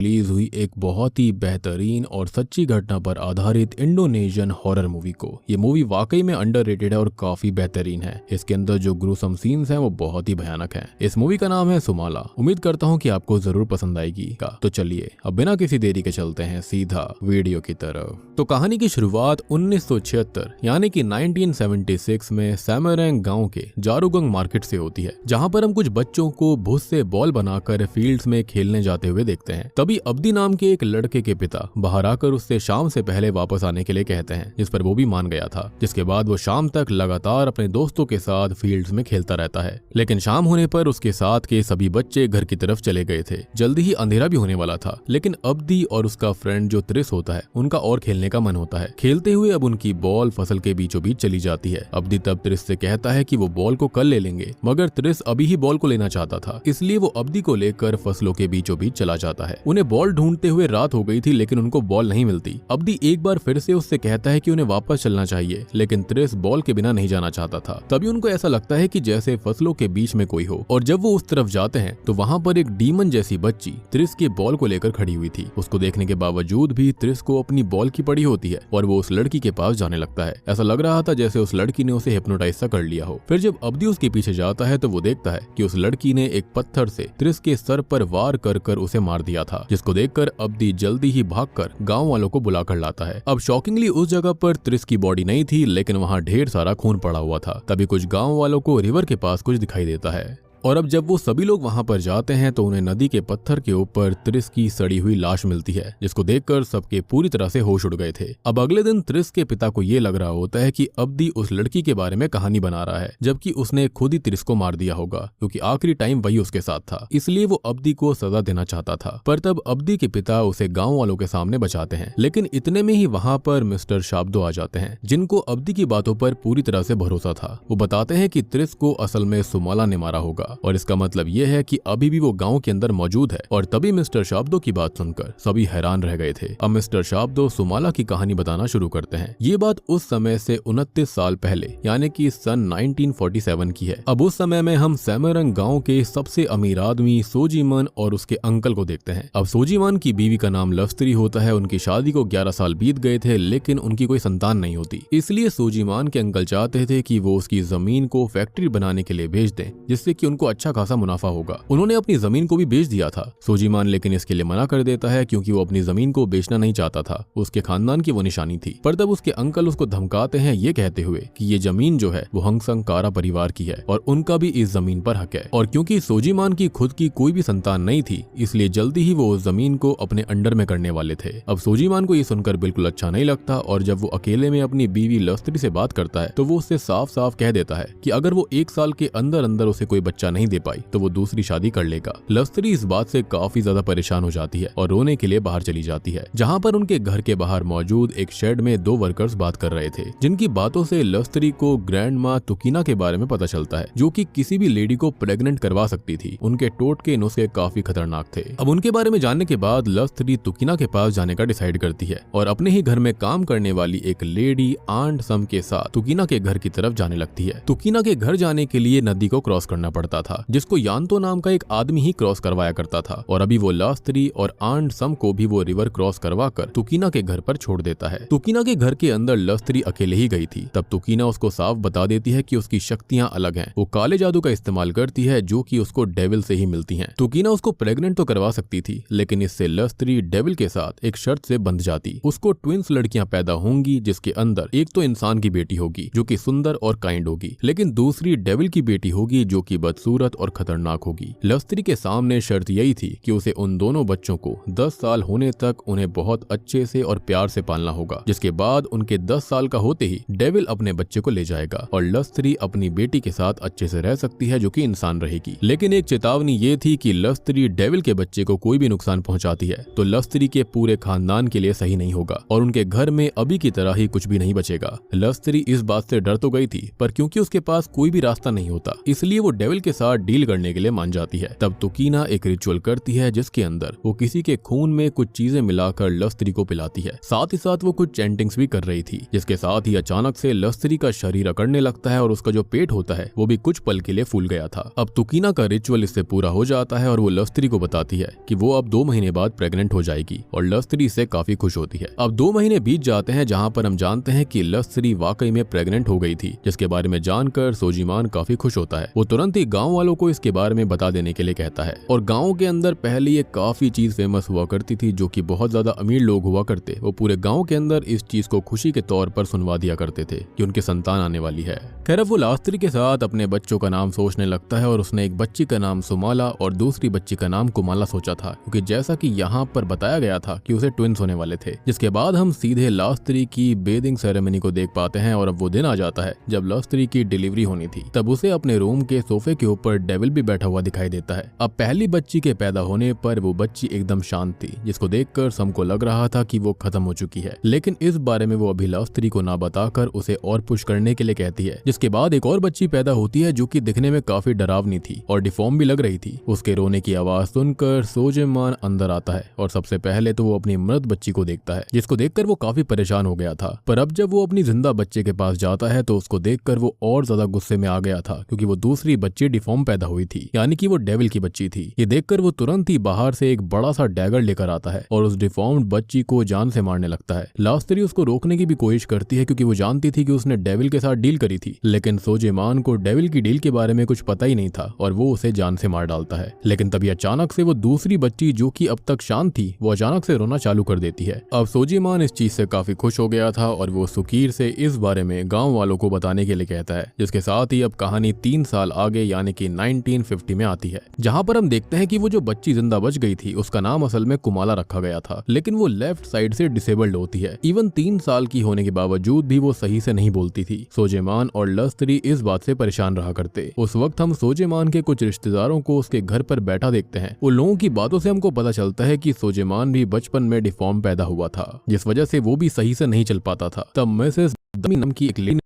Release हुई एक बहुत ही बेहतरीन और सच्ची घटना पर आधारित इंडोनेशियन हॉरर मूवी को। ये मूवी वाकई में अंडररेटेड है और काफी बेहतरीन है। इसके अंदर जो ग्रूसम सीन्स हैं वो बहुत ही भयानक हैं। इस मूवी का नाम है सुमाला। उम्मीद करता हूँ कि आपको जरूर पसंद आएगी। तो चलिए अब बिना किसी देरी के चलते हैं सीधा वीडियो की तरफ। तो कहानी की शुरुआत 1976 यानी कि 1976 में सैमरंग गाँव के जारूगंग मार्केट से होती है, जहाँ पर हम कुछ बच्चों को भूस से बॉल बनाकर फील्ड्स में खेलने जाते हुए देखते हैं। तभी अब्दी नाम के एक लड़के के पिता बाहर आकर उससे शाम से पहले वापस आने के लिए कहते हैं, जिस पर वो भी मान गया था। जिसके बाद वो शाम तक लगातार अपने दोस्तों के साथ फील्ड्स में खेलता रहता है। लेकिन शाम होने पर उसके साथ के सभी बच्चे घर की तरफ चले गए थे। जल्दी ही अंधेरा भी होने वाला था, लेकिन अब्दी और उसका फ्रेंड जो त्रिस होता है उनका और खेलने का मन होता है। खेलते हुए अब उनकी बॉल फसल के बीचों बीच चली जाती है। अब्दी तब त्रिस से कहता है कि वो बॉल को कल ले लेंगे, मगर त्रिस अभी ही बॉल को लेना चाहता था, इसलिए वो अब्दी को लेकर फसलों के बीचों बीच चला जाता है। उन्हें बॉल ढूंढते हुए रात हो गई थी, लेकिन उनको बॉल नहीं मिलती। अब्दी एक बार फिर से उससे कहता है कि उन्हें वापस चलना चाहिए, लेकिन त्रिस बॉल के बिना नहीं जाना चाहता था। तभी उनको ऐसा लगता है कि जैसे फसलों के बीच में कोई हो, और जब वो उस तरफ जाते हैं तो वहाँ पर एक डीमन जैसी बच्ची त्रिस के बॉल को लेकर खड़ी हुई थी। उसको देखने के बावजूद भी त्रिस को अपनी बॉल की पड़ी होती है और वो उस लड़की के पास जाने लगता है। ऐसा लग रहा था जैसे उस लड़की ने उसे हिप्नोटाइज सा कर लिया हो। फिर जब अब्दी उसके पीछे जाता है तो वो देखता है कि उस लड़की ने एक पत्थर से त्रिस के सर पर वार कर कर उसे मार दिया था, जिसको देखकर अब्दी जल्दी ही भागकर गांव वालों को बुलाकर लाता है। अब शॉकिंगली उस जगह पर त्रिस की बॉडी नहीं थी, लेकिन वहां ढेर सारा खून पड़ा हुआ था। तभी कुछ गांव वालों को रिवर के पास कुछ दिखाई देता है, और अब जब वो सभी लोग वहां पर जाते हैं तो उन्हें नदी के पत्थर के ऊपर त्रिस की सड़ी हुई लाश मिलती है, जिसको देखकर सबके पूरी तरह से होश उड़ गए थे। अब अगले दिन त्रिस के पिता को ये लग रहा होता है कि अब्दी उस लड़की के बारे में कहानी बना रहा है, जबकि उसने खुद ही त्रिस को मार दिया होगा, क्योंकि आखिरी टाइम वही उसके साथ था। इसलिए वो अब्दी को सजा देना चाहता था। पर तब अब्दी के पिता उसे गाँव वालों के सामने बचाते हैं, लेकिन इतने में ही वहां पर मिस्टर शाब्दो आ जाते हैं, जिनको अब्दी की बातों पर पूरी तरह से भरोसा था। वो बताते हैं कि त्रिस को असल में सुमाला ने मारा होगा, और इसका मतलब यह है कि अभी भी वो गांव के अंदर मौजूद है। और तभी मिस्टर शाब्दो की बात सुनकर सभी हैरान रह गए थे। अब मिस्टर शाब्दो सुमाला की कहानी बताना शुरू करते हैं। ये बात उस समय से 29 साल पहले यानी कि सन 1947 की है। अब उस समय में हम सैमरंग गांव के सबसे अमीर आदमी सोजीमन और उसके अंकल को देखते हैं। अब सोजीमन की बीवी का नाम लफ्तरी होता है। उनकी शादी को 11 साल बीत गए थे, लेकिन उनकी कोई संतान नहीं होती। इसलिए सोजीमान के अंकल चाहते थे कि वो उसकी जमीन को फैक्ट्री बनाने के लिए बेच दें, जिससे कि उनको अच्छा खासा मुनाफा होगा। उन्होंने अपनी जमीन को भी बेच दिया था। सोजीमान लेकिन इसके लिए मना कर देता है, क्योंकि वो अपनी जमीन को बेचना नहीं चाहता था। उसके खानदान की वो निशानी थी। पर तब उसके अंकल उसको धमकाते हैं, ये कहते हुए कि ये जमीन जो है वो हंगसंग कारा परिवार की है और उनका भी इस जमीन पर हक है। और क्योंकि सोजीमान की खुद की कोई भी संतान नहीं थी, इसलिए जल्दी ही वो उस जमीन को अपने अंडर में करने वाले थे। अब सोजीमान को ये सुनकर बिल्कुल अच्छा नहीं लगता, और जब वो अकेले में अपनी बीवी लफ्तरी से बात करता है तो वो उससे साफ साफ कह देता है कि अगर वो 1 साल के अंदर अंदर उसे कोई बच्चा नहीं दे पाई तो वो दूसरी शादी कर लेगा। लफ्तरी इस बात से काफी ज्यादा परेशान हो जाती है और रोने के लिए बाहर चली जाती है, जहाँ पर उनके घर के बाहर मौजूद एक शेड में 2 वर्कर्स बात कर रहे थे, जिनकी बातों से लफ्तरी को ग्रैंड माँ तुकीना के बारे में पता चलता है, जो कि किसी भी लेडी को प्रेग्नेंट करवा सकती थी। उनके टोटके नुस्खे काफी खतरनाक थे। अब उनके बारे में जानने के बाद लफ्तरी तुकीना के पास जाने का डिसाइड करती है और अपने ही घर में काम करने वाली एक लेडी आंट सम के साथ तुकीना के घर की तरफ जाने लगती है। तुकीना के घर जाने के लिए नदी को क्रॉस करना पड़ता था, जिसको यान्तो नाम का एक आदमी ही क्रॉस करवाया करता था, और अभी वो लफ्तरी और आंट सम को भी वो रिवर क्रॉस करवा कर तुकीना के घर पर छोड़ देता है। तुकीना के घर के अंदर लफ्तरी अकेले ही गई थी। तब तुकीना उसको साफ बता देती है कि उसकी शक्तियां अलग हैं। वो काले जादू का इस्तेमाल करती है, जो कि उसको डेविल से ही मिलती हैं। तुकीना उसको प्रेग्नेंट तो करवा सकती थी, लेकिन इससे लफ्तरी डेविल के साथ एक शर्त से बंध जाती। उसको ट्विंस लड़कियां पैदा होंगी, जिसके अंदर एक तो इंसान की बेटी होगी जो कि सुंदर और काइंड होगी, लेकिन दूसरी डेविल की बेटी होगी जो कि बदसूरत और खतरनाक होगी। लफ्तरी के सामने शर्त यही थी कि उसे उन दोनों बच्चों को 10 साल होने तक उन्हें बहुत अच्छे से और प्यार से पालना होगा, जिसके बाद उनके 10 साल का होते ही डेविल अपने बच्चे को ले जाएगा और लफ्तरी अपनी बेटी के साथ अच्छे से रह सकती है, जो कि इंसान रहेगी। लेकिन एक चेतावनी ये थी कि लफ्तरी डेविल के बच्चे को कोई भी नुकसान पहुंचाती है तो लफ्तरी के पूरे खानदान के लिए सही नहीं होगा और उनके घर में अभी की तरह ही कुछ भी नहीं बचेगा। लफ्तरी इस बात से डर तो गई थी, पर क्योंकि उसके पास कोई भी रास्ता नहीं होता, इसलिए वो डेविल के साथ डील करने के लिए मान जाती है। तब तुकीना एक रिचुअल करती है जिसके अंदर वो किसी के खून में कुछ चीजें मिलाकर लस्त्री को पिलाती है। साथ ही साथ वो कुछ चैंटिंग्स भी कर रही थी, जिसके साथ ही अचानक से लस्त्री का शरीर अकड़ने लगता है और उसका जो पेट होता है वो भी कुछ पल के लिए फूल गया था। अब तुकीना का रिचुअल इससे पूरा हो जाता है और वो लस्त्री को बताती है कि वो अब 2 महीने बाद प्रेग्नेंट हो जाएगी और लस्त्री इससे काफी खुश होती है। अब 2 महीने बीत जाते हैं जहाँ पर हम जानते हैं कि लस्त्री वाकई में प्रेग्नेंट हो गई थी, जिसके बारे में जानकर सोजीमान काफी खुश होता है। वो तुरंत ही गाँव वालों को इसके बारे में बता देने के लिए कहता है। और गाँव के अंदर पहले ये काफी चीज फेमस हुआ करती थी, जो कि बहुत ज्यादा अमीर लोग हुआ करते, वो पूरे गाँव के अंदर इस चीज को खुशी के तौर पर सुनवा दिया करते थे कि उनकी संतान आने वाली है। खैर वो लस्त्री के साथ अपने बच्चों का नाम सोचने लगता है और उसने एक बच्ची का नाम सुमाला और दूसरी बच्ची का नाम कुमाला सोचा था, क्योंकि जैसा कि यहाँ पर बताया गया था कि उसे ट्विंस होने वाले थे। जिसके बाद हम सीधे लस्त्री की बेदिंग सेरेमनी को देख पाते हैं और अब वो दिन आ जाता है जब लस्त्री की डिलीवरी होनी थी। तब उसे अपने रूम के सोफे के ऊपर डेविल भी बैठा हुआ दिखाई देता है। अब पहली बच्ची के पैदा होने पर वो बच्ची एकदम शांत थी, जिसको देखकर सबको लग रहा था कि वो खत्म हो चुकी है, लेकिन इस बारे में वो अभी लस्त्री को ना बताकर उसे और पुश करने के लिए कहती है। जिसके बाद एक और बच्ची पैदा होती है जो कि दिखने में काफी डरावनी थी और डिफॉर्म भी लग रही थी। उसके रोने की आवाज सुनकर सोजेमान अंदर आता है और सबसे पहले तो वो अपनी मृत बच्ची को देखता है, जिसको देखकर वो काफी परेशान हो गया था। पर अब जब वो अपनी जिंदा बच्चे के पास जाता है तो उसको देखकर वो और ज्यादा गुस्से में आ गया था, क्योंकि वो दूसरी बच्ची डिफॉर्म पैदा हुई थी, यानी कि वो डेविल की बच्ची थी। ये देखकर वो तुरंत ही बाहर से एक बड़ा सा डैगर लेकर आता है और उस डिफॉर्म्ड बच्ची को जान से मारने लगता है। लस्त्री उसको रोकने की भी कोशिश करती है, क्योंकि वो जानती थी कि उसने डेविल के साथ डील करी थी, लेकिन सोजेमान को डेविल की डील के बारे में कुछ पता ही नहीं था और वो उसे जान से मार डालता है। लेकिन तभी अचानक से वो दूसरी बच्ची जो कि अब तक शांत थी, वो अचानक से रोना चालू कर देती है। अब सोजेमान इस चीज से काफी खुश हो गया था और वो सुकीर से इस बारे में गांव वालों को बताने के लिए कहता है। जिसके साथ ही अब कहानी 3 साल आगे यानी कि 1950 में आती है, जहां पर हम देखते हैं कि वो जो बच्ची जिंदा बच गई थी उसका नाम असल में कुमाला रखा गया था, लेकिन वो लेफ्ट साइड से डिसेबल्ड होती है। इवन 3 साल की होने के बावजूद भी वो सही से नहीं बोलती थी। सोजेमान और लस्त्री इस बात से परेशान रहा करते। उस वक्त हम सोजेमान के कुछ रिश्तेदारों को उसके घर पर बैठा देखते हैं। उन लोगों की बातों से हमको पता चलता है कि सोजेमान भी बचपन में डिफॉर्म पैदा हुआ था, जिस वजह से वो भी सही से नहीं चल पाता था। तब मिसेस दमी नाम की एक लेडी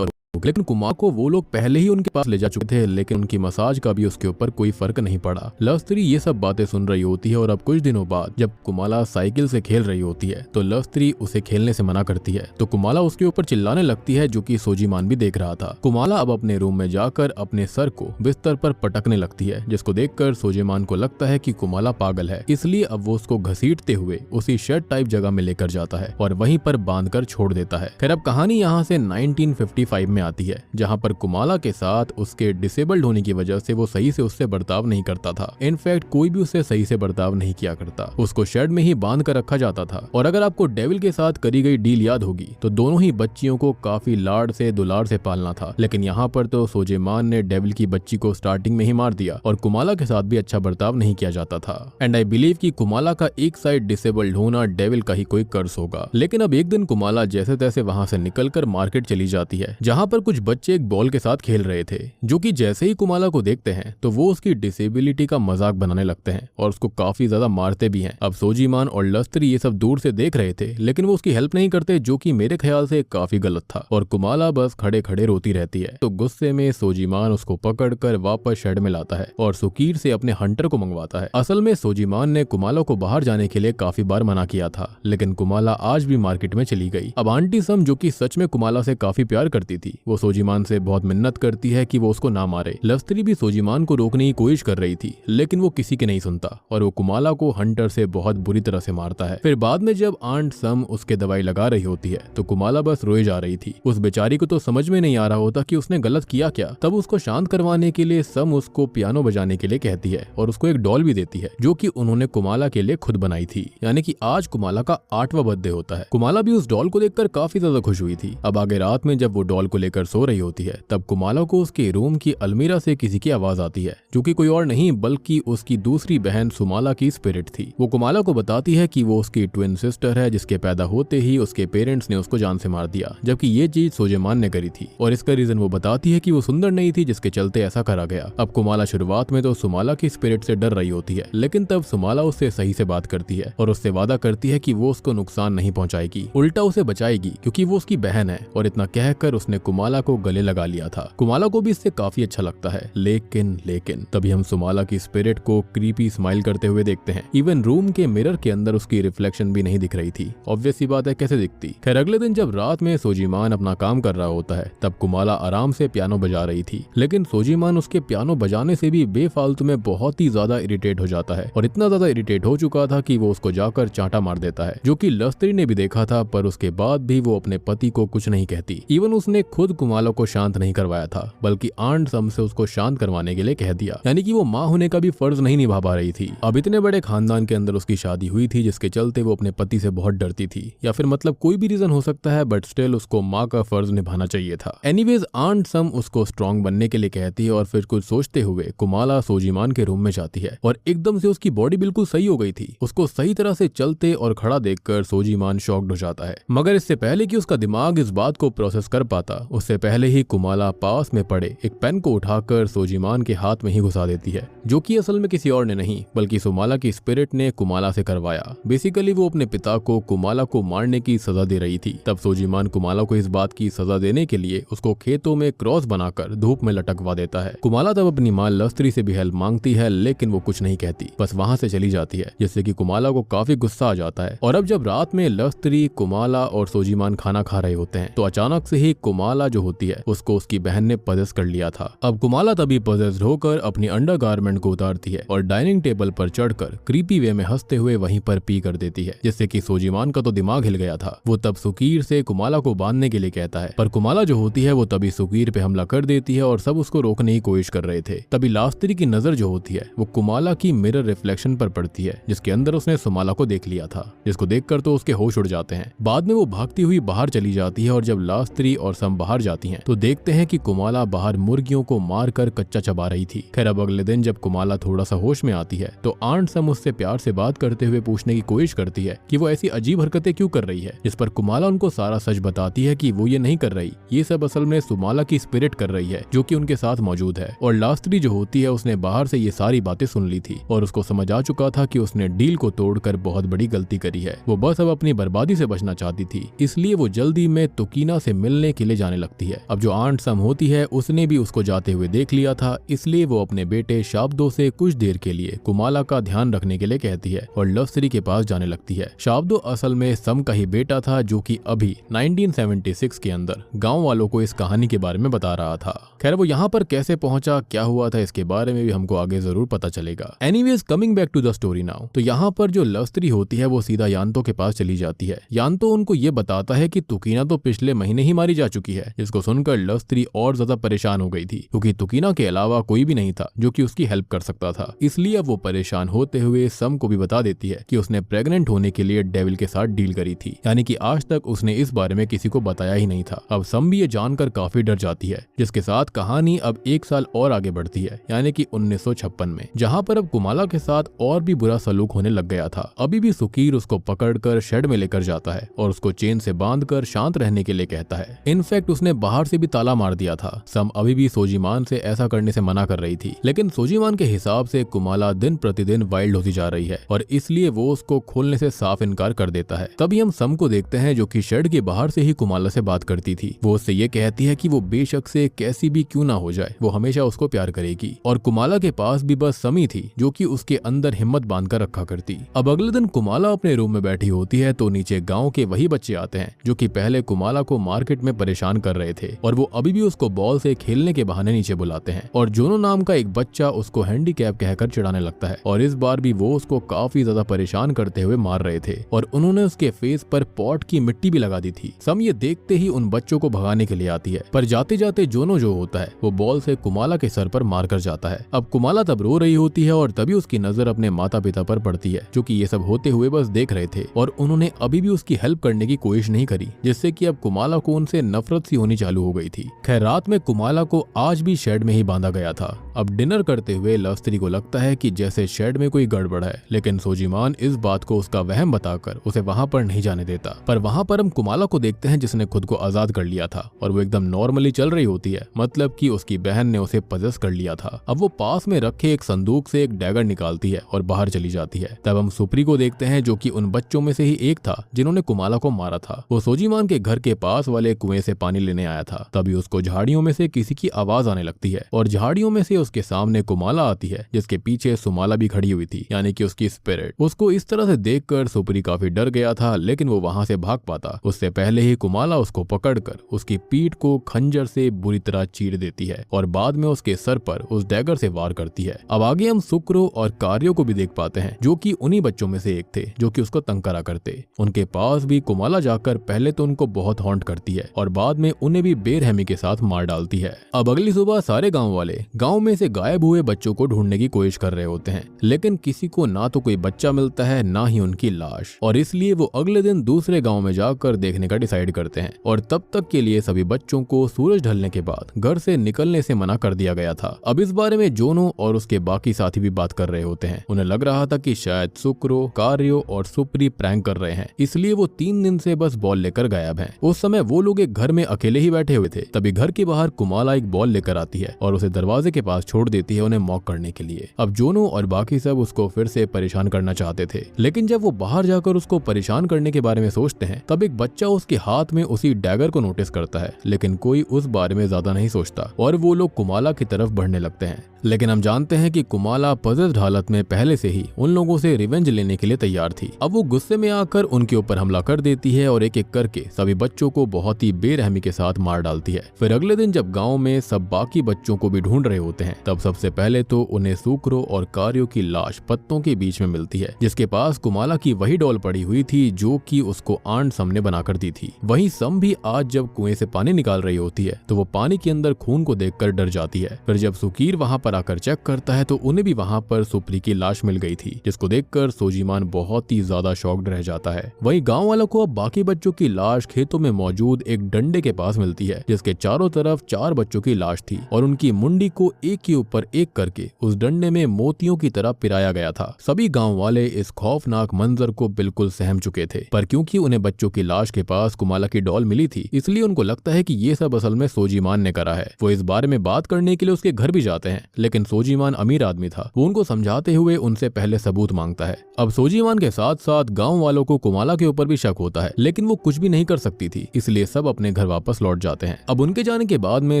लेकिन कुमार को वो लोग पहले ही उनके पास ले जा चुके थे, लेकिन उनकी मसाज का भी उसके ऊपर कोई फर्क नहीं पड़ा। लस्त्री ये सब बातें सुन रही होती है और अब कुछ दिनों बाद जब कुमाला साइकिल से खेल रही होती है तो लस्त्री उसे खेलने से मना करती है, तो कुमाला उसके ऊपर चिल्लाने लगती है, जो कि सोजीमान भी देख रहा था। कुमाला अब अपने रूम में जाकर अपने सर को बिस्तर पर पटकने लगती है, जिसको देखकर सोजीमान को लगता है कि कुमाला पागल है, इसलिए अब वो उसको घसीटते हुए उसी शेड टाइप जगह में लेकर जाता है और वहीं पर बांधकर छोड़ देता है। खैर अब कहानी यहाँ से 1955 में आती है, जहां पर कुमाला के साथ उसके डिसेबल्ड होने की वजह से वो सही से उससे बर्ताव नहीं करता था। इनफैक्ट कोई भी उससे सही से बर्ताव नहीं किया करता, उसको शेड में ही बांध कर रखा जाता था। और अगर आपको डेविल के साथ करी गई डील याद होगी तो दोनों ही बच्चियों को काफी लाड से दुलार से पालना था, लेकिन यहाँ पर तो सोजेमान ने डेविल की बच्ची को स्टार्टिंग में ही मार दिया और कुमाला के साथ भी अच्छा बर्ताव नहीं किया जाता था। एंड आई बिलीव कि कुमाला का एक साइड डिसेबल्ड होना डेविल का ही कोई कर्स होगा। लेकिन अब एक दिन कुमाला जैसे तैसे वहां से निकलकर मार्केट चली जाती है, जहां पर कुछ बच्चे एक बॉल के साथ खेल रहे थे, जो कि जैसे ही कुमाला को देखते हैं तो वो उसकी डिसेबिलिटी का मजाक बनाने लगते हैं और उसको काफी ज्यादा मारते भी हैं। अब सोजीमान और लस्त्री ये सब दूर से देख रहे थे, लेकिन वो उसकी हेल्प नहीं करते, जो कि मेरे ख्याल से काफी गलत था। और कुमाला बस खड़े खड़े रोती रहती है। तो गुस्से में सोजीमान उसको पकड़कर वापस शेड में लाता है और सुकीर से अपने हंटर को मंगवाता है। असल में सोजीमान ने कुमाला को बाहर जाने के लिए काफी बार मना किया था, लेकिन कुमाला आज भी मार्केट में चली गई। अब आंटी सम, जो कि सच में कुमाला से काफी प्यार करती थी, वो सोजीमान से बहुत मिन्नत करती है कि वो उसको ना मारे। लस्त्री भी सोजीमान को रोकने की कोशिश कर रही थी, लेकिन वो किसी की नहीं सुनता और वो कुमाला को हंटर से बहुत बुरी तरह से मारता है। फिर बाद में जब आंट सम उसके दवाई लगा रही होती है तो कुमाला बस रोए जा रही थी। उस बेचारी को तो समझ में नहीं आ रहा होता कि उसने गलत किया क्या। तब उसको शांत करवाने के लिए सम उसको पियानो बजाने के लिए कहती है और उसको एक डॉल भी देती है, जो कि उन्होंने कुमाला के लिए खुद बनाई थी। यानी कि आज कुमाला का 8वां बर्थडे होता है। कुमाला भी उस डॉल को देखकर काफी ज्यादा खुश हुई थी। अब आगे रात में जब वो डॉल को लेकर सो रही होती है तब कुमाला को उसके रूम की अलमीरा से किसी की आवाज आती है, जो कि कोई और नहीं बल्कि उसकी दूसरी बहन सुमाला की स्पिरिट थी। वो कुमाला को बताती है कि वो उसकी ट्विन सिस्टर है, जिसके पैदा होते ही उसके पेरेंट्स ने उसको जान से मार दिया, जबकि ये चीज सोजेमान ने करी थी। और इसका रीजन वो बताती है कि वो सुंदर नहीं थी, जिसके चलते ऐसा करा गया। अब कुमाला शुरुआत में तो सुमाला की स्पिरिट से डर रही होती है, लेकिन तब सुमाला उससे सही से बात करती है और उससे वादा करती है कि वो उसको नुकसान नहीं पहुंचाएगी, उल्टा उसे बचाएगी, क्योंकि वो उसकी बहन है। और इतना कहकर उसने कुमाला को गले लगा लिया था। कुमाला को भी इससे काफी अच्छा लगता है, लेकिन तभी हम सुमाला की स्पिरिट को क्रीपी स्माइल करते हुए देखते हैं। इवन रूम के मिरर के अंदर उसकी रिफ्लेक्शन भी नहीं दिख रही थी। ऑब्वियस सी बात है, कैसे दिखती। खैर अगले दिन जब रात में सोजीमान अपना काम कर रहा होता है तब कुमाला आराम से पियानो बजा रही थी, लेकिन सोजीमान उसके पियानो बजाने से भी बेफालतू में बहुत ही ज्यादा इरिटेट हो जाता है और इतना ज्यादा इरिटेट हो चुका था कि वो उसको जाकर चांटा मार देता है, जो कि लस्त्री ने भी देखा था। पर उसके बाद भी वो अपने पति को कुछ नहीं कहती। इवन उसने खुद कुमाला को शांत नहीं करवाया था, बल्कि आंट सम से उसको शांत करवाने के लिए कह दिया। यानी कि वो माँ होने का भी फर्ज नहीं निभा पा रही थी। अब इतने बड़े खानदान के अंदर उसकी शादी हुई थी, जिसके चलते वो अपने पति से बहुत डरती थी, या फिर मतलब कोई भी रीजन हो सकता है, बट स्टिल उसको माँ का फर्ज निभाना चाहिए था। एनीवेज आंट सम उसको स्ट्रॉन्ग बनने के लिए कहती है और फिर कुछ सोचते हुए कुमाला सोजीमान के रूम में जाती है और एकदम से उसकी बॉडी बिल्कुल सही हो गई थी। उसको सही तरह से चलते और खड़ा देखकर सोजीमान शॉक्ड हो जाता है, मगर इससे पहले कि उसका दिमाग इस बात को प्रोसेस कर पाता, उससे पहले ही कुमाला पास में पड़े एक पेन को उठाकर सोजीमान के हाथ में ही घुसा देती है, जो कि असल में किसी और ने नहीं बल्कि सुमाला की स्पिरिट ने कुमाला से करवाया। बेसिकली वो अपने पिता को कुमाला को मारने की सजा दे रही थी। तब सोजीमान कुमाला को इस बात की सजा देने के लिए उसको खेतों में क्रॉस बनाकर धूप में लटकवा देता है। कुमाला तब अपनी माँ लस्त्री से भी हेल्प मांगती है, लेकिन वो कुछ नहीं कहती, बस वहाँ से चली जाती है, जिससे कि कुमाला को काफी गुस्सा आ जाता है। और अब जब रात में लस्त्री, कुमाला और सोजीमान खाना खा रहे होते हैं तो अचानक से ही कुमाला जो होती है उसको उसकी बहन ने पजेस कर लिया था। अब कुमाला तभी पजेस्ड होकर अपनी अंडरगारमेंट को उतारती है और डाइनिंग टेबल पर चढ़कर क्रीपी वे में हंसते हुए वहीं पर पी कर देती है, जिससे कि सोजीमान का तो दिमाग हिल गया था। वो तब सुकीर से कुमाला को बांधने के लिए कहता है, पर कुमाला जो होती है वो तभी सुकीर पे हमला कर देती है और सब उसको रोकने की कोशिश कर रहे थे। तभी लास्त्री की नजर जो होती है वो कुमाला की मिरर रिफ्लेक्शन पर पड़ती है, जिसके अंदर उसने सुमाला को देख लिया था, जिसको देखकर तो उसके होश उड़ जाते हैं। बाद में वो भागती हुई बाहर चली जाती है और जब लास्त्री और सम बाहर जाती हैं तो देखते हैं कि कुमाला बाहर मुर्गियों को मारकर कच्चा चबा रही थी। खैर अब अगले दिन जब कुमाला थोड़ा सा होश में आती है तो आंट सम उससे प्यार से बात करते हुए पूछने की कोशिश करती है कि वो ऐसी अजीब हरकतें क्यों कर रही है, जिस पर कुमाला उनको सारा सच बताती है कि वो ये नहीं कर रही, ये सब असल में सुमाला की स्पिरिट कर रही है जो कि उनके साथ मौजूद है। और लास्त्री जो होती है उसने बाहर से ये सारी बातें सुन ली थी और उसको समझ आ चुका था कि उसने डील को तोड़कर बहुत बड़ी गलती करी है। वो बस अब अपनी बर्बादी से बचना चाहती थी, इसलिए वो जल्दी में तुकीना से मिलने के लिए जाने लगती है। अब जो आंट सम होती है उसने भी उसको जाते हुए देख लिया था, इसलिए वो अपने बेटे शाब्दो से कुछ देर के लिए कुमाला का ध्यान रखने के लिए कहती है और लस्त्री के पास जाने लगती है। शाब्दो असल में सम का ही बेटा था, जो कि अभी 1976 के अंदर गांव वालों को इस कहानी के बारे में बता रहा था। खैर वो यहाँ पर कैसे पहुंचा, क्या हुआ था, इसके बारे में भी हमको आगे जरूर पता चलेगा। Anyways coming back to the story now, तो यहाँ पर जो लस्त्री होती है वो सीधा यान्तो के पास चली जाती है। यान्तो उनको ये बताता है कि तुकीना तो पिछले महीने ही मारी जा चुकी है, जिसको सुनकर लस्त्री और ज्यादा परेशान हो गई थी, क्योंकि तुकीना के अलावा कोई भी नहीं था जो कि उसकी हेल्प कर सकता था। इसलिए अब वो परेशान होते हुए सम को भी बता देती है कि उसने प्रेग्नेंट होने के लिए डेविल के साथ डील करी थी, यानी कि आज तक उसने इस बारे में किसी को बताया ही नहीं था। अब सम भी ये जानकर काफी डर जाती है, जिसके साथ कहानी अब 1 साल और आगे बढ़ती है, यानी कि 1956 में, जहाँ पर अब कुमाला के साथ और भी बुरा सलूक होने लग गया था। अभी भी सुकीर उसको पकड़कर शेड में लेकर जाता है और उसको चेन से बांधकर शांत रहने के लिए कहता है। इनफैक्ट उसने बाहर से भी ताला मार दिया था। सम अभी भी सोजीमान से ऐसा करने से मना कर रही थी, लेकिन सोजीमान के हिसाब से कुमाला दिन प्रतिदिन वाइल्ड होती जा रही है और इसलिए वो उसको खोलने से साफ इनकार कर देता है। तभी हम सम को देखते हैं जो कि शेड के बाहर से ही कुमाला से बात करती थी। वो उससे ये कहती है कि वो बेशक से कैसी भी क्यों ना हो जाए, वो हमेशा उसको प्यार करेगी और कुमाला के पास भी बस समी थी जो कि उसके अंदर हिम्मत बांधकर रखा करती। अब अगले दिन कुमाला अपने रूम में बैठी होती है तो नीचे गांव के वही बच्चे आते हैं जो कि पहले कुमाला को मार्केट में परेशान कर रहे थे और वो अभी भी उसको बॉल से खेलने के बहाने नीचे बुलाते हैं और जोनो नाम का एक बच्चा उसको हैंडीकैप कहकर चिढ़ाने लगता है और इस बार भी वो उसको काफी ज्यादा परेशान करते हुए मार रहे थे और उन्होंने उसके फेस पर पॉट की मिट्टी भी लगा दी थी। सम ये देखते ही उन बच्चों को भगाने के लिए आती है, पर जाते जाते जोनो जो होता है वो बॉल से कुमाला के सर पर मार कर जाता है। अब कुमाला तब रो रही होती है और तभी उसकी नजर अपने माता पिता पर पड़ती है जो कि ये सब होते हुए बस देख रहे थे और उन्होंने अभी भी उसकी हेल्प करने की कोशिश नहीं करी, जिससे कि अब कुमाला को उनसे नफरत सी होनी चालू हो गई थी। खैर रात में कुमाला को आज भी शेड में ही बांधा गया था। अब डिनर करते हुए लस्त्री को लगता है कि जैसे शेड में कोई गड़बड़ है, लेकिन सोजीमान इस बात को उसका वहम बताकर उसे वहां पर नहीं जाने देता। पर वहां पर हम कुमाला को देखते हैं जिसने खुद को आजाद कर लिया था और वो एकदम नॉर्मली चल रही होती है, मतलब कि उसकी बहन ने उसे पजेस कर लिया था। अब वो पास में रखे एक संदूक से एक डैगर निकालती है और बाहर चली जाती है। तब हम सुप्री को देखते हैं जो कि उन बच्चों में से ही एक था जिन्होंने कुमाला को मारा था। वो सोजीमान के घर के पास वाले कुएं से पानी लेने आया था। तभी उसको झाड़ियों में से किसी की आवाज आने लगती है और झाड़ियों में से उसके सामने कुमाला आती है, जिसके पीछे सुमाला भी खड़ी हुई थी, यानी कि उसकी स्पिरिट। उसको इस तरह से देखकर सुपरी काफी डर गया था, लेकिन वो वहां से भाग पाता उससे पहले ही कुमाला उसको पकड़कर उसकी पीठ को खंजर से बुरी तरह चीर देती है और बाद में उसके सर पर उस डैगर से वार करती है। अब आगे हम सुक्रो और कार्यो को भी देख पाते हैं, जो कि उन्हीं बच्चों में से एक थे जो कि उसको तंग करा करते। उनके पास भी कुमाला जाकर पहले तो उनको बहुत हॉन्ट करती है और बाद में उन्हें भी बेरहमी के साथ मार डालती है। अब अगली सुबह सारे गांव वाले गांव में से गायब हुए बच्चों को ढूंढने की कोशिश कर रहे होते हैं, लेकिन किसी को ना तो कोई बच्चा मिलता है ना ही उनकी लाश, और इसलिए वो अगले दिन दूसरे गांव में जाकर देखने का डिसाइड करते हैं। और तब तक के लिए सभी बच्चों को सूरज ढलने के बाद घर से निकलने से मना कर दिया गया था। अब इस बारे में जोनो और उसके बाकी साथी भी बात कर रहे होते हैं। उन्हें लग रहा था कि शायद सुक्रो, कार्यो और सुप्री प्रैंक कर रहे हैं, इसलिए वो 3 दिन से बस बॉल लेकर गायब हैं। उस समय वो लोग एक घर में अकेले ही बैठे हुए थे। तभी घर के बाहर कुमाला एक बॉल लेकर आती है और उसे दरवाजे के पास छोड़ देती है उन्हें मॉक करने के लिए। अब जोनो और बाकी सब उसको फिर से परेशान करना चाहते थे, लेकिन जब वो बाहर जाकर उसको परेशान करने के बारे में सोचते हैं तब एक बच्चा उसके हाथ में उसी डैगर को नोटिस करता है, लेकिन कोई उस बारे में ज्यादा नहीं सोचता और वो लोग कुमाला की तरफ बढ़ने लगते हैं। लेकिन हम जानते हैं कि कुमाला पजेस्ड हालत में पहले से ही उन लोगों से रिवेंज लेने के लिए तैयार थी। अब वो गुस्से में आकर उनके ऊपर हमला कर देती है और एक एक करके सभी बच्चों को बहुत ही बेरहमी के साथ मार डालती है। फिर अगले दिन जब गांव में सब बाकी बच्चों को भी ढूंढ रहे होते हैं तब सबसे पहले तो उन्हें सुक्रो और कार्यो की लाश पत्तों के बीच में मिलती है, जिसके पास कुमाला की वही डॉल पड़ी हुई थी जो कि उसको आंट सम ने बनाकर दी थी। वहीं सम भी आज जब कुएं से पानी निकाल रही होती है तो वो पानी के अंदर खून को देखकर डर जाती है। फिर जब सुकीर वहां पर आकर चेक करता है तो उन्हें भी वहां पर सुप्री की लाश मिल गई थी, जिसको देखकर सोजीमान बहुत ही ज्यादा शॉक्ड रह जाता है। वहीं गांव वालों को अब बाकी बच्चों की लाश खेतों में मौजूद एक डंडे के पास मिलती है, जिसके चारों तरफ 4 बच्चों की लाश थी और उनकी मुंडी को एक के ऊपर एक करके उस डंडे में मोतियों की तरह पिराया गया था। सभी गांव वाले इस खौफनाक मंजर को बिल्कुल सहम चुके थे, पर क्योंकि उन्हें बच्चों की लाश के पास कुमाला की डॉल मिली थी इसलिए उनको लगता है कि ये सब असल में सोजीमान ने करा है। वो इस बारे में बात करने के लिए उसके घर भी जाते हैं, लेकिन सोजीमान अमीर आदमी था। वो उनको समझाते हुए उनसे पहले सबूत मांगता है। अब सोजीमान के साथ साथ गांव वालों को कुमाला के ऊपर भी शक होता है, लेकिन वो कुछ भी नहीं कर सकती थी, इसलिए सब अपने घर वापस लौट जाते हैं। अब उनके जाने के बाद में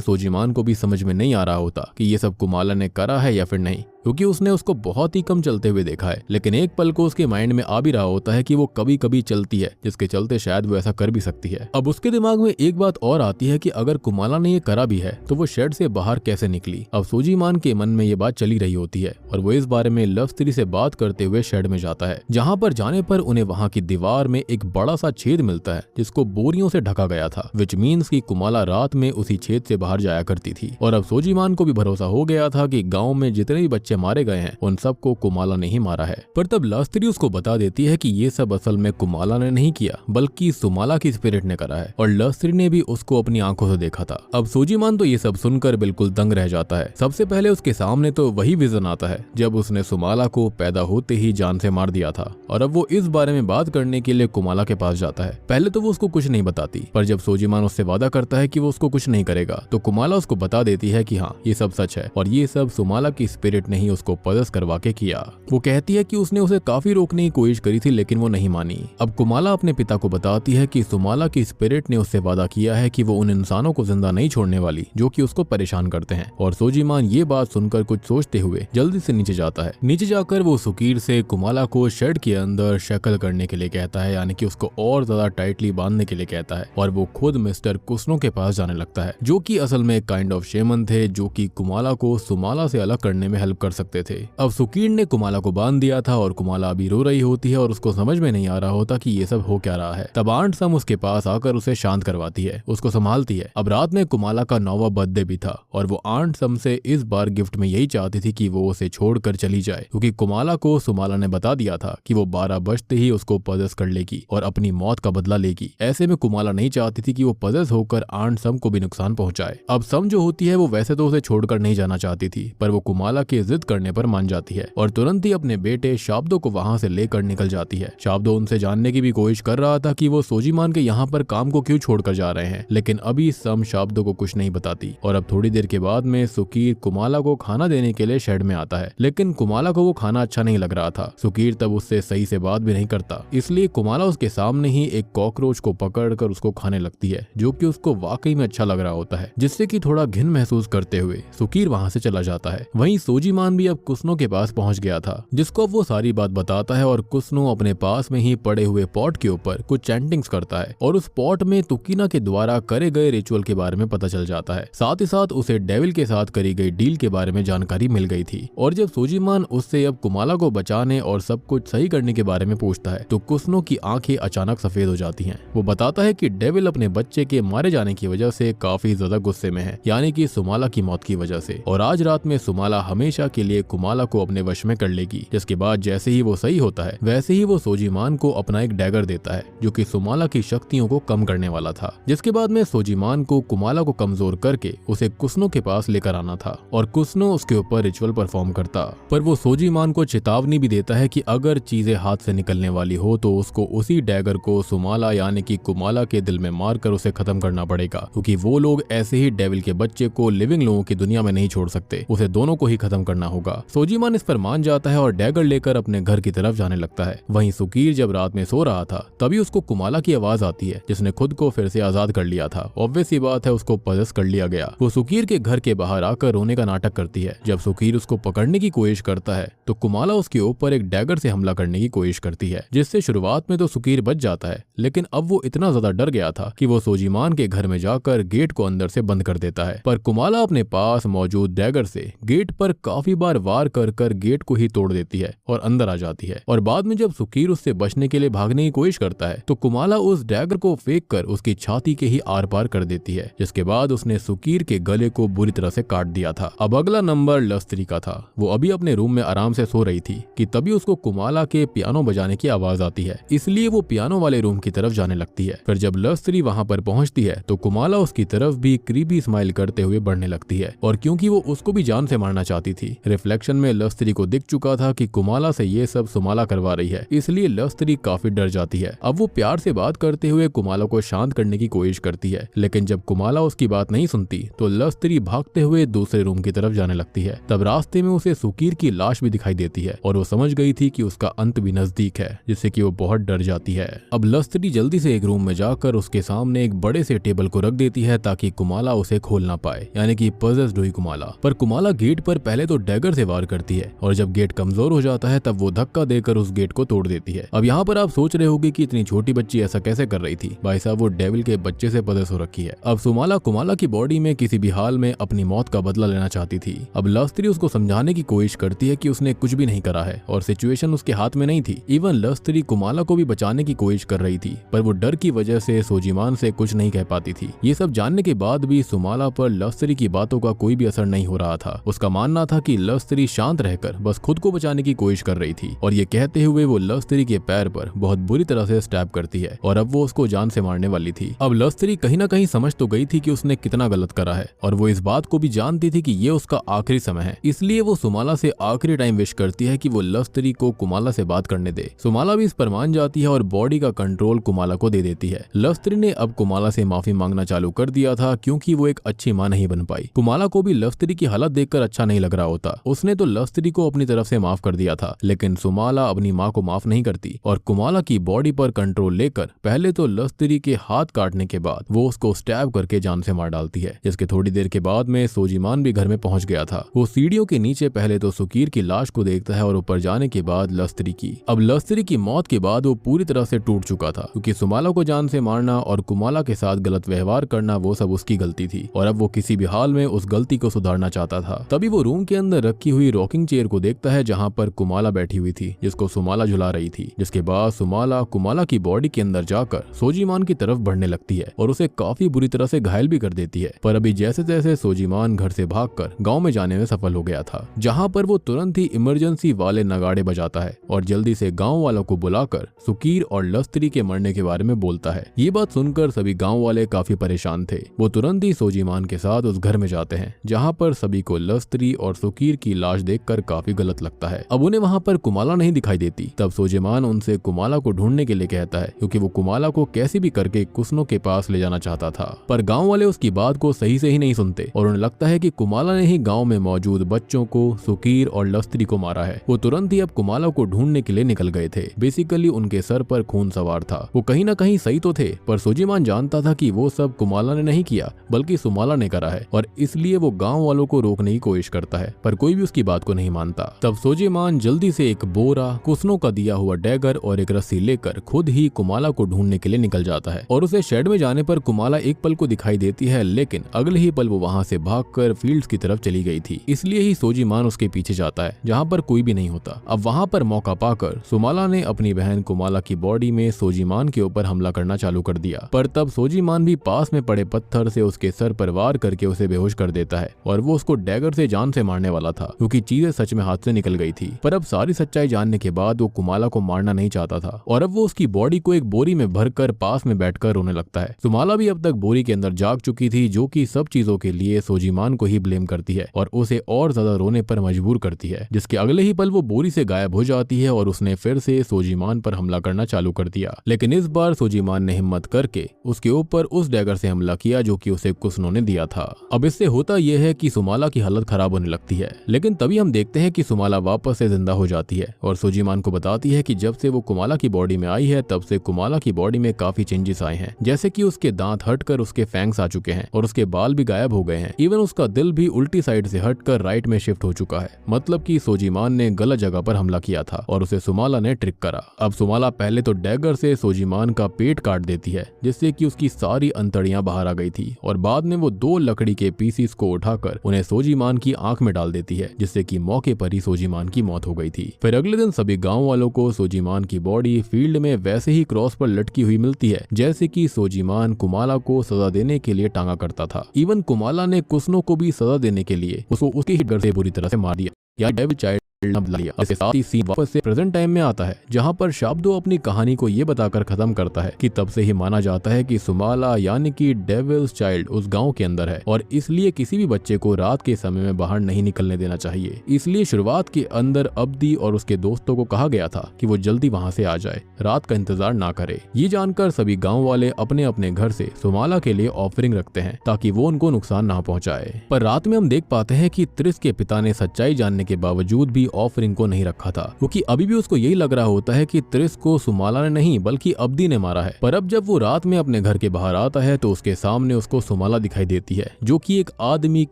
सोजीमान को भी समझ में नहीं आ रहा होता कि ये सब कुमाला ने करा है या फिर नहीं, क्योंकि उसने उसको बहुत ही कम चलते हुए देखा है। लेकिन एक पल को उसके माइंड में आ भी रहा होता है कि वो कभी कभी चलती है, जिसके चलते शायद वो ऐसा कर भी सकती है। अब उसके दिमाग में एक बात और आती है कि अगर कुमाला ने ये करा भी है तो वो शेड से बाहर कैसे निकली। अब सोजीमान के मन में ये बात चली रही होती है और वो इस बारे में लव स्त्री से बात करते हुए शेड में जाता है, जहाँ पर जाने पर उन्हें वहाँ की दीवार में एक बड़ा सा छेद मिलता है जिसको बोरियों से ढका गया था, विच मीन्स की कुमाला रात में उसी छेद से बाहर जाया करती थी। और अब सोजीमान को भी भरोसा हो गया था कि गाँव में जितने भी बच्चे मारे गए हैं उन सबको कुमाला ने ही मारा है। पर तब लस्त्री उसको बता देती है कि ये सब असल में कुमाला ने नहीं किया बल्कि सुमाला की स्पिरिट ने करा है, और लस्त्री ने भी उसको अपनी आंखों से देखा था। अब सोजीमान तो ये सब सुनकर बिल्कुल दंग रह जाता है। सबसे पहले उसके सामने तो वही विजन आता है जब उसने सुमाला को पैदा होते ही जान से मार दिया था, और अब वो इस बारे में बात करने के लिए कुमाला के पास जाता है। पहले तो वो उसको कुछ नहीं बताती, पर जब सोजीमान उससे वादा करता है कि वो उसको कुछ नहीं करेगा तो कुमाला उसको बता देती है कि हाँ ये सब सच है और ये सब सुमाला की स्पिरिट ने ही उसको पजस करवा के किया। वो कहती है कि उसने उसे काफी रोकने की कोशिश करी थी लेकिन वो नहीं मानी। अब कुमाला अपने पिता को बताती है कि सुमाला की स्पिरिट ने उससे वादा किया है कि वो उन इंसानों को जिंदा नहीं छोड़ने वाली जो कि उसको परेशान करते हैं, और सोजीमान ये बात सुनकर कुछ सोचते हुए जल्दी से नीचे जाता है। नीचे जाकर वो सुकीर से कुमाला को शेड के अंदर शक्ल करने के लिए कहता है, यानी कि उसको और ज्यादा टाइटली बांधने के लिए कहता है, और वो खुद मिस्टर कुसनो के पास जाने लगता है जो कि असल में काइंड ऑफ शेमन थे जो कि कुमाला को सुमाला से अलग करने में हेल्प कर सकते थे। अब सुकीर ने कुमाला को बांध दिया था और कुमाला अभी रो रही होती है और उसको समझ में नहीं आ रहा होता कि ये सब हो क्या रहा है। तब आंट सम उसके पास आकर उसे शांत करवाती है, उसको संभालती है। अब रात में कुमाला का 9वां बर्थडे भी था और वो आंट सम से इस बार गिफ्ट में यही चाहती थी कि वो उसे छोड़कर चली जाए, क्योंकि कुमाला को सुमाला ने बता दिया था कि वो 12 बजते ही उसको पजेस कर लेगी और अपनी मौत का बदला लेगी। ऐसे में कुमाला नहीं चाहती थी कि वो पजेस होकर आंट सम को भी नुकसान पहुंचाए। अब सम जो होती है वो वैसे तो उसे छोड़कर नहीं जाना चाहती थी, पर वो कुमाला के जिद जिद करने पर मान जाती है और तुरंत ही अपने बेटे शाब्दो को वहाँ से लेकर निकल जाती है। शाब्दो उनसे जानने की भी कोशिश कर रहा था कि वो सोजीमान के यहाँ पर काम को क्यों छोड़कर जा रहे हैं, लेकिन अभी सम शाब्दो को कुछ नहीं बताती। और अब थोड़ी देर के बाद में सुकीर कुमाला को खाना देने के लिए शेड में आता है, लेकिन कुमाला को वो खाना अच्छा नहीं लग रहा था। सुकीर तब उससे सही से बात भी नहीं करता, इसलिए कुमाला उसके सामने ही एक कॉकरोच को पकड़कर उसको खाने लगती है, जो कि उसको वाकई में अच्छा लग रहा होता है, जिससे कि थोड़ा घिन महसूस करते हुए सुकीर वहाँ से चला जाता है। वहीं सोजीमान भी अब कुसनो के पास पहुँच गया था, जिसको वो सारी बात बताता है और कुसनो अपने पास में ही पड़े हुए पॉट के ऊपर कुछ चैंटिंग्स करता है और उस पॉट में तुकीना के द्वारा करे गए रिचुअल के बारे में पता चल जाता है। साथ ही साथ उसे डेविल के साथ करी गई डील के बारे में जानकारी मिल गई थी। और जब सोजीमान उससे अब कुमाला को बचाने और सब कुछ सही करने के बारे में पूछता है तो कुसनो की आंखें अचानक सफेद हो जाती हैं। वो बताता है कि डेविल अपने बच्चे के मारे जाने की वजह से काफी ज्यादा गुस्से में है, यानी कि सुमाला की मौत की वजह से, और आज रात में सुमाला हमेशा के लिए कुमाला को अपने वश में कर लेगी। जिसके बाद जैसे ही वो सही होता है वैसे ही वो सोजीमान को अपना एक डैगर देता है, जो कि सुमाला की शक्तियों को कम करने वाला था। जिसके बाद में सोजीमान को कुमाला को कमजोर करके उसे कुसनो के पास लेकर आना था और कुसनो उसके ऊपर रिचुअल परफॉर्म करता। पर वो सोजीमान को चेतावनी भी देता है कि अगर चीजें हाथ से निकलने वाली हो तो उसको उसी डैगर को सुमाला यानी कि कुमाला के दिल में मारकर उसे खत्म करना पड़ेगा, क्योंकि वो लोग ऐसे ही डेविल के बच्चे को लिविंग लोगों की दुनिया में नहीं छोड़ सकते, उसे दोनों को ही खत्म करना होगा। सोजीमान इस पर मान जाता है और डैगर लेकर अपने घर की तरफ जाने लगता है। वहीं सुकीर जब रात में सो रहा था तभी उसको कुमाला की आवाज आती है, जिसने खुद को फिर से आजाद कर लिया था। ऑब्वियस सी बात है, उसको पजेस कर लिया गया। वो सुकीर के घर के बाहर आकर रोने का नाटक करती है। जब सुकीर उसको पकड़ने की कोशिश करता है तो कुमाला उसके ऊपर एक डैगर से हमला करने की कोशिश करती है, जिससे शुरुआत में तो सुकीर बच जाता है, लेकिन अब वो इतना ज्यादा डर गया था कि वो सोजीमान के घर में जाकर गेट को अंदर से बंद कर देता है। पर कुमाला अपने पास मौजूद डैगर से गेट पर काफी बार वार कर कर गेट को ही तोड़ देती है और अंदर आ जाती है। और बाद में जब सुकीर उससे बचने के लिए भागने की कोशिश करता है तो कुमाला उस डैगर को फेंक कर उसकी छाती के ही आर पार कर देती है, जिसके बाद उसने सुकीर के गले को बुरी तरह से काट दिया था। अब अगला नंबर लस्त्री का था। वो अभी अपने रूम में आराम से सो रही थी कि तभी उसको कुमाला के पियानो बजाने की आवाज आती है, इसलिए वो पियानो वाले रूम की तरफ जाने लगती है। फिर जब लस्त्री वहाँ पर पहुँचती है तो कुमाला उसकी तरफ भी क्रीपी स्माइल करते हुए बढ़ने लगती है, और क्योंकि वो उसको भी जान से मारना चाहती थी, रिफ्लेक्शन में लस्त्री को दिख चुका था कि कुमाला से ये सब सुमाला करवा रही है, इसलिए लस्त्री काफी डर जाती है। अब वो प्यार से बात करते हुए कुमाला को शांत करने की कोशिश करती है, लेकिन जब कुमाला उसकी बात नहीं सुनती तो लस्त्री भागते हुए दूसरे रूम की तरफ जाने लगती है। तब रास्ते में उसे सुकीर की लाश भी दिखाई देती है और वो समझ गई थी कि उसका अंत भी नजदीक है, जिससे कि वो बहुत डर जाती है। अब लस्त्री जल्दी से एक रूम में जाकर उसके सामने एक बड़े से टेबल को रख देती है ताकि कुमाला उसे खोल ना पाए, यानी कि पजेस्ड हुई कुमाला। पर कुमाला गेट पर पहले तो डैगर से वार करती है और जब गेट कमजोर हो जाता है तब वो धक्का देकर उस गेट को तोड़ देती है। अब यहाँ पर आप सोच रहे होंगे कि इतनी छोटी बच्ची ऐसा कैसे कर रही थी। भाई साहब, वो डेविल के बच्चे से पजेस हो रखी है। अब सुमाला कुमाला की बॉडी में किसी भी हाल में अपनी मौत का बदला लेना चाहती थी। अब लस्त्री उसको समझाने की कोशिश करती है कि उसने कुछ भी नहीं करा है और सिचुएशन उसके हाथ में नहीं थी। इवन लस्त्री कुमाला को भी बचाने की कोशिश कर रही थी, पर वो डर की वजह से सोजीमान से कुछ नहीं कह पाती थी। ये सब जानने के बाद भी सुमाला पर लस्त्री की बातों का कोई भी असर नहीं हो रहा था। उसका मानना था कि लस्त्री शांत रहकर बस खुद को बचाने की कोशिश कर रही थी, और ये कहते हुए वो लस्त्री के पैर पर बहुत बुरी तरह से स्टैब करती है और अब वो उसको जान से मारने वाली थी। अब लस्त्री कहीं ना कहीं समझ तो गई थी कि उसने कितना गलत करा है, और वो इस बात को भी जानती थी कि ये उसका आखिरी समय है, इसलिए वो सुमाला से आखिरी टाइम विश करती है कि वो लस्त्री को कुमाला से बात करने दे। सुमाला भी इस पर मान जाती है और बॉडी का कंट्रोल कुमाला को दे देती है। लस्त्री ने अब कुमाला से माफी मांगना चालू कर दिया था, क्योंकि वो एक अच्छी मां नहीं बन पाई। कुमाला को भी लस्त्री की हालत देखकर अच्छा नहीं लग रहा होता। उसने तो लस्त्री को अपनी तरफ से माफ कर दिया था, लेकिन सुमाला अपनी माँ को माफ नहीं करती और कुमाला की बॉडी पर कंट्रोल लेकर पहले तो लस्त्री के हाथ काटने के बाद वो उसको स्टैब करके जान से मार डालती है। जिसके थोड़ी देर के बाद में सोजीमान भी घर में पहुंच गया था। वो सीढ़ियों के नीचे पहले तो सुकीर की लाश को देखता है और ऊपर जाने के बाद लस्त्री की। अब लस्त्री की मौत के बाद वो पूरी तरह से टूट चुका था, क्योंकि सुमाला को जान से मारना और कुमाला के साथ गलत व्यवहार करना वो सब उसकी गलती थी, और अब वो किसी भी हाल में उस गलती को सुधारना चाहता था। तभी वो रूम के अंदर रखी हुई रॉकिंग चेयर को देखता है जहाँ पर कुमाला बैठी हुई थी, जिसको सुमाला झुला रही थी। जिसके बाद सुमाला कुमाला की बॉडी के अंदर जाकर सोजीमान की तरफ बढ़ने लगती है और उसे काफी बुरी तरह से घायल भी कर देती है। पर अभी जैसे जैसे सोजीमान घर से भागकर गांव में जाने में सफल हो गया था, जहां पर वो तुरंत ही इमरजेंसी वाले नगाड़े बजाता है और जल्दी से गांव वालों को बुलाकर सुकीर और लस्त्री के मरने के बारे में बोलता है। ये बात सुनकर सभी गांव वाले काफी परेशान थे। वो तुरंत ही सोजीमान के साथ उस घर में जाते हैं, जहाँ पर सभी को लस्त्री और सुकीर सुकीर की लाश देखकर काफी गलत लगता है। अब उन्हें वहाँ पर कुमाला नहीं दिखाई देती। तब सोजिमान उनसे कुमाला को ढूंढने के लिए कहता है, क्योंकि वो कुमाला को कैसे भी करके कुसनो के पास ले जाना चाहता था। पर गाँव वाले उसकी बात को सही से ही नहीं सुनते और उन्हें लगता है कि कुमाला ने ही गाँव में मौजूद बच्चों को, सुकीर और लस्त्री को मारा है। वो तुरंत ही अब कुमाला को ढूंढने के लिए निकल गए थे। बेसिकली उनके सर पर खून सवार था। वो कहीं ना कहीं सही तो थे, पर सोजिमान जानता था कि वो सब कुमाला ने नहीं किया बल्कि सुमाला ने करा है, और इसलिए वो गांव वालों को रोकने की कोशिश करता है, पर कोई भी उसकी बात को नहीं मानता। तब सोजिमान जल्दी से एक बोरा, कुसनो का दिया हुआ डैगर और एक रस्सी लेकर खुद ही कुमाला को ढूंढने के लिए निकल जाता है। और उसे शेड में जाने पर कुमाला एक पल को दिखाई देती है, लेकिन अगले ही पल वो वहां से भागकर फील्ड्स की तरफ चली गई थी। इसलिए ही सोजिमान उसके पीछे जाता है जहाँ पर कोई भी नहीं होता। अब वहाँ पर मौका पाकर सुमाला ने अपनी बहन कुमाला की बॉडी में सोजिमान के ऊपर हमला करना चालू कर दिया, पर तब सोजिमान भी पास में पड़े पत्थर से उसके सर पर वार करके उसे बेहोश कर देता है, और वो उसको डैगर से जान से मारने वाला था, क्योंकि चीजें सच में हाथ से निकल गई थी। पर अब सारी सच्चाई जानने के बाद वो कुमाला को मारना नहीं चाहता था, और अब वो उसकी बॉडी को एक बोरी में भरकर पास में बैठकर रोने लगता है। सुमाला भी अब तक बोरी के अंदर जाग चुकी थी, जो कि सब चीजों के लिए सोजिमान को ही ब्लेम करती है और उसे और ज्यादा रोने पर मजबूर करती है, जिसके अगले ही पल वो बोरी से गायब हो जाती है और उसने फिर से सोजिमान पर हमला करना चालू कर दिया। लेकिन इस बार सोजिमान ने हिम्मत करके उसके ऊपर उस डैगर से हमला किया जो कि उसे कुसनो ने दिया था। अब इससे होता यह है कि सुमाला की हालत खराब होने लगती है, लेकिन तभी हम देखते हैं कि सुमाला वापस से जिंदा हो जाती है और सोजिमान को बताती है कि जब से वो कुमाला की बॉडी में आई है तब से कुमाला की बॉडी में काफी चेंजेस आए हैं, जैसे कि उसके दांत हटकर उसके फैंग्स आ चुके हैं और उसके बाल भी गायब हो गए हैं। इवन उसका दिल भी उल्टी साइड से हटकर राइट में शिफ्ट हो चुका है। मतलब कि सोजिमान ने गलत जगह पर हमला किया था और उसे सुमाला ने ट्रिक करा। अब सुमाला पहले तो डैगर से सोजिमान का पेट काट देती है, जिससे कि उसकी सारी अंतड़ियां बाहर आ गई थी, और बाद में वो 2 लकड़ी के पीसीस को उठाकर उन्हें सोजिमान की आंख में डाल देती है, जिससे कि मौके पर ही सोजिमान की मौत हो गई थी। फिर अगले दिन सभी गाँव वालों को सोजिमान की बॉडी फील्ड में वैसे ही क्रॉस पर लटकी हुई मिलती है, जैसे कि सोजिमान कुमाला को सजा देने के लिए टांगा करता था। इवन कुमाला ने कुसनो को भी सजा देने के लिए उसको उसके ही घर से बुरी तरह से मार दिया या डेविल चाइल्ड बदला लिया। इसके साथ ही सीन वापस से प्रेजेंट टाइम में आता है, जहां पर शाब्दो अपनी कहानी को ये बताकर खत्म करता है कि तब से ही माना जाता है कि सुमाला यानी कि डेविल्स चाइल्ड उस गांव के अंदर है, और इसलिए किसी भी बच्चे को रात के समय में बाहर नहीं निकलने देना चाहिए। इसलिए शुरुआत के अंदर अब्दी और उसके दोस्तों को कहा गया था कि वो जल्दी वहां से आ जाए, रात का इंतजार ना करे। ये जानकर सभी गाँव वाले अपने अपने घर से सुमाला के लिए ऑफरिंग रखते हैं ताकि वो उनको नुकसान ना पहुँचाए। पर रात में हम देख पाते हैं कि त्रिस के पिता ने सच्चाई जानने के बावजूद भी ऑफरिंग को नहीं रखा था, क्योंकि अभी भी उसको यही लग रहा होता है कि त्रिस को सुमाला ने नहीं बल्कि अब्दी ने मारा है। पर अब जब वो रात में अपने घर के बाहर आता है तो उसके सामने उसको सुमाला दिखाई देती है, जो कि एक आदमी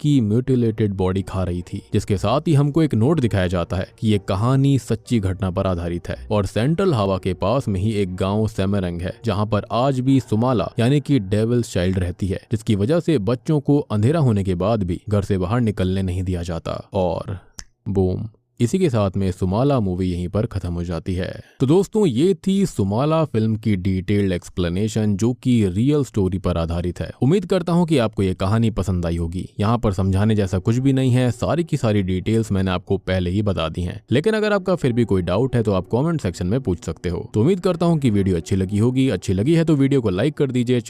की म्यूटिलेटेड बॉडी खा रही थी। जिसके साथ ही हमको एक नोट दिखाया जाता है कि ये कहानी सच्ची घटना पर आधारित है, और सेंट्रल हवा के पास में ही एक गाँव सेमेरंग है, जहाँ पर आज भी सुमाला यानी कि डेविल्स चाइल्ड रहती है, जिसकी वजह से बच्चों को अंधेरा होने के बाद भी घर से बाहर निकलने नहीं दिया जाता। और बूम, इसी के साथ में सुमाला मूवी यहीं पर खत्म हो जाती है। तो दोस्तों, ये थी सुमाला फिल्म की डिटेल्ड एक्सप्लेनेशन, जो कि रियल स्टोरी पर आधारित है। उम्मीद करता हूं कि आपको ये कहानी पसंद आई होगी। यहाँ पर समझाने जैसा कुछ भी नहीं है, सारी की सारी डिटेल्स मैंने आपको पहले ही बता दी हैं। लेकिन अगर आपका फिर भी कोई डाउट है तो आप कॉमेंट सेक्शन में पूछ सकते हो। तो उम्मीद करता हूँ कि वीडियो अच्छी लगी होगी। अच्छी लगी है तो वीडियो को लाइक कर दीजिए।